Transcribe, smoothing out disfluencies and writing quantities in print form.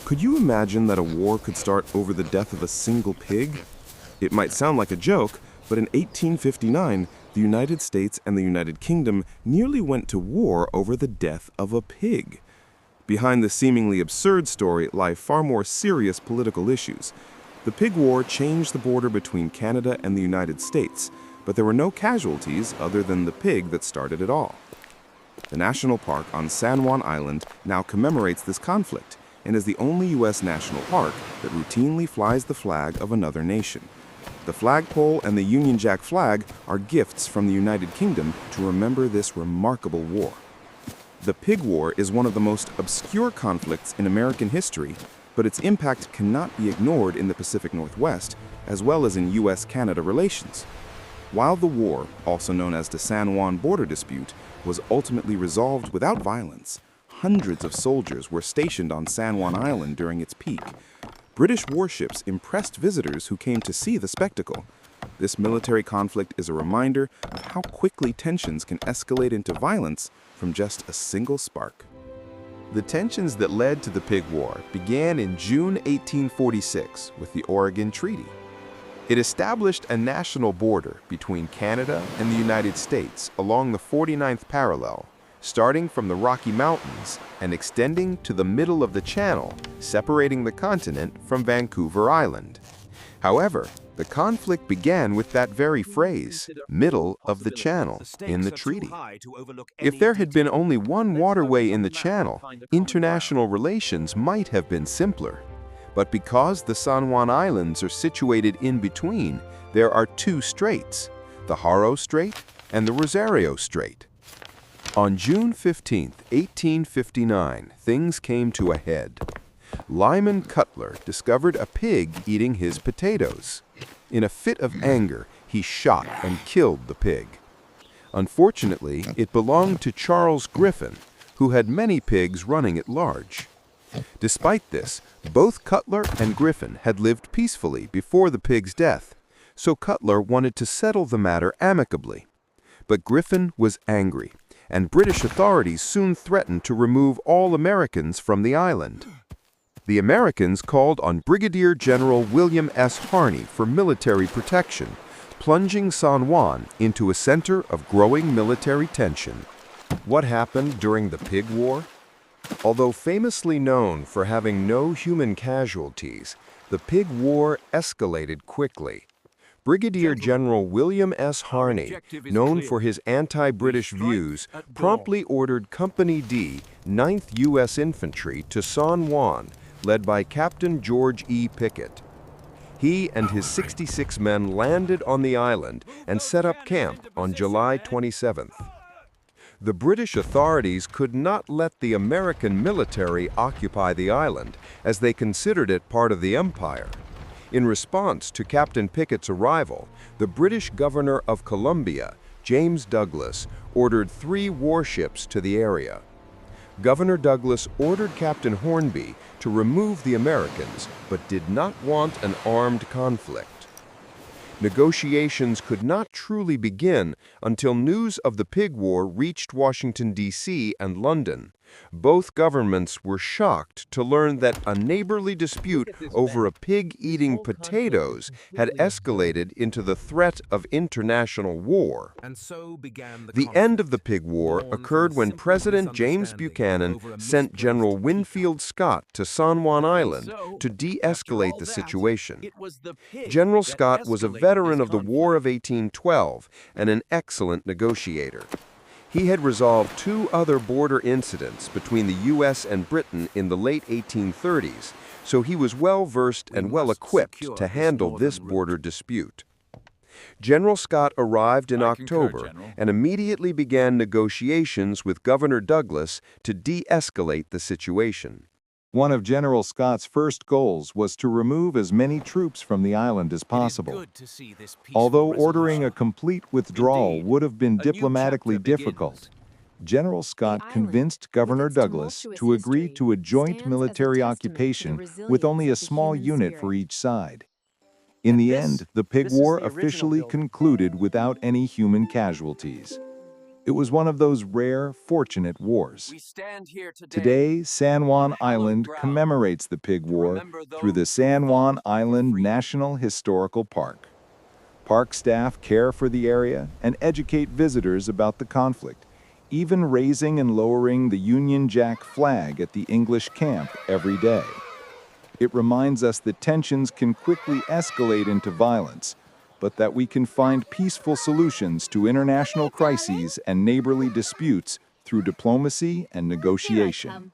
Could you imagine that a war could start over the death of a single pig? It might sound like a joke, but in 1859, the United States and the United Kingdom nearly went to war over the death of a pig. Behind the seemingly absurd story lie far more serious political issues. The Pig War changed the border between Canada and the United States, but there were no casualties other than the pig that started it all. The national park on San Juan Island now commemorates this conflict and is the only U.S. national park that routinely flies the flag of another nation. The flagpole and the Union Jack flag are gifts from the United Kingdom to remember this remarkable war. The Pig War is one of the most obscure conflicts in American history, but its impact cannot be ignored in the Pacific Northwest, as well as in U.S. Canada relations. While the war, also known as the San Juan border dispute, was ultimately resolved without violence, hundreds of soldiers were stationed on San Juan Island during its peak. British warships impressed visitors who came to see the spectacle. This military conflict is a reminder of how quickly tensions can escalate into violence from just a single spark. The tensions that led to the Pig War began in June 1846 with the Oregon Treaty. It established a national border between Canada and the United States along the 49th parallel, starting from the Rocky Mountains and extending to the middle of the channel, separating the continent from Vancouver Island. However, the conflict began with that very phrase, middle of the channel, in the treaty. If there had been only one waterway in the channel, international relations might have been simpler. But because the San Juan Islands are situated in between, there are two straits, the Haro Strait and the Rosario Strait. On June 15, 1859, things came to a head. Lyman Cutler discovered a pig eating his potatoes. In a fit of anger, he shot and killed the pig. Unfortunately, it belonged to Charles Griffin, who had many pigs running at large. Despite this, both Cutler and Griffin had lived peacefully before the pig's death, so Cutler wanted to settle the matter amicably. But Griffin was angry, and British authorities soon threatened to remove all Americans from the island. The Americans called on Brigadier General William S. Harney for military protection, plunging San Juan into a center of growing military tension. What happened during the Pig War? Although famously known for having no human casualties, the Pig War escalated quickly. Brigadier General William S. Harney, known for his anti-British views, promptly ordered Company D, 9th U.S. Infantry to San Juan, led by Captain George E. Pickett. He and his 66 men landed on the island and set up camp on July 27th. The British authorities could not let the American military occupy the island, as they considered it part of the empire. In response to Captain Pickett's arrival, the British Governor of Columbia, James Douglas, ordered 3 warships to the area. Governor Douglas ordered Captain Hornby to remove the Americans, but did not want an armed conflict. Negotiations could not truly begin until news of the Pig War reached Washington, D.C. and London. Both governments were shocked to learn that a neighborly dispute over a pig eating potatoes had escalated into the threat of international war. The end of the Pig War occurred when President James Buchanan sent General Winfield Scott to San Juan Island to de-escalate the situation. General Scott was a veteran of the War of 1812 and an excellent negotiator. He had resolved 2 other border incidents between the U.S. and Britain in the late 1830s, so he was well-versed and well-equipped to handle this border dispute. General Scott arrived in October and immediately began negotiations with Governor Douglas to de-escalate the situation. One of General Scott's first goals was to remove as many troops from the island as possible. Although ordering a complete withdrawal would have been diplomatically difficult, General Scott convinced Governor Douglas to agree to a joint military occupation with only a small unit for each side. In the end, the Pig War officially concluded without any human casualties. It was one of those rare, fortunate wars. We stand here Today, San Juan Island commemorates the Pig War through the San Juan Island National Historical Park. Park staff care for the area and educate visitors about the conflict, even raising and lowering the Union Jack flag at the English camp every day. It reminds us that tensions can quickly escalate into violence, but that we can find peaceful solutions to international crises and neighborly disputes through diplomacy and negotiation.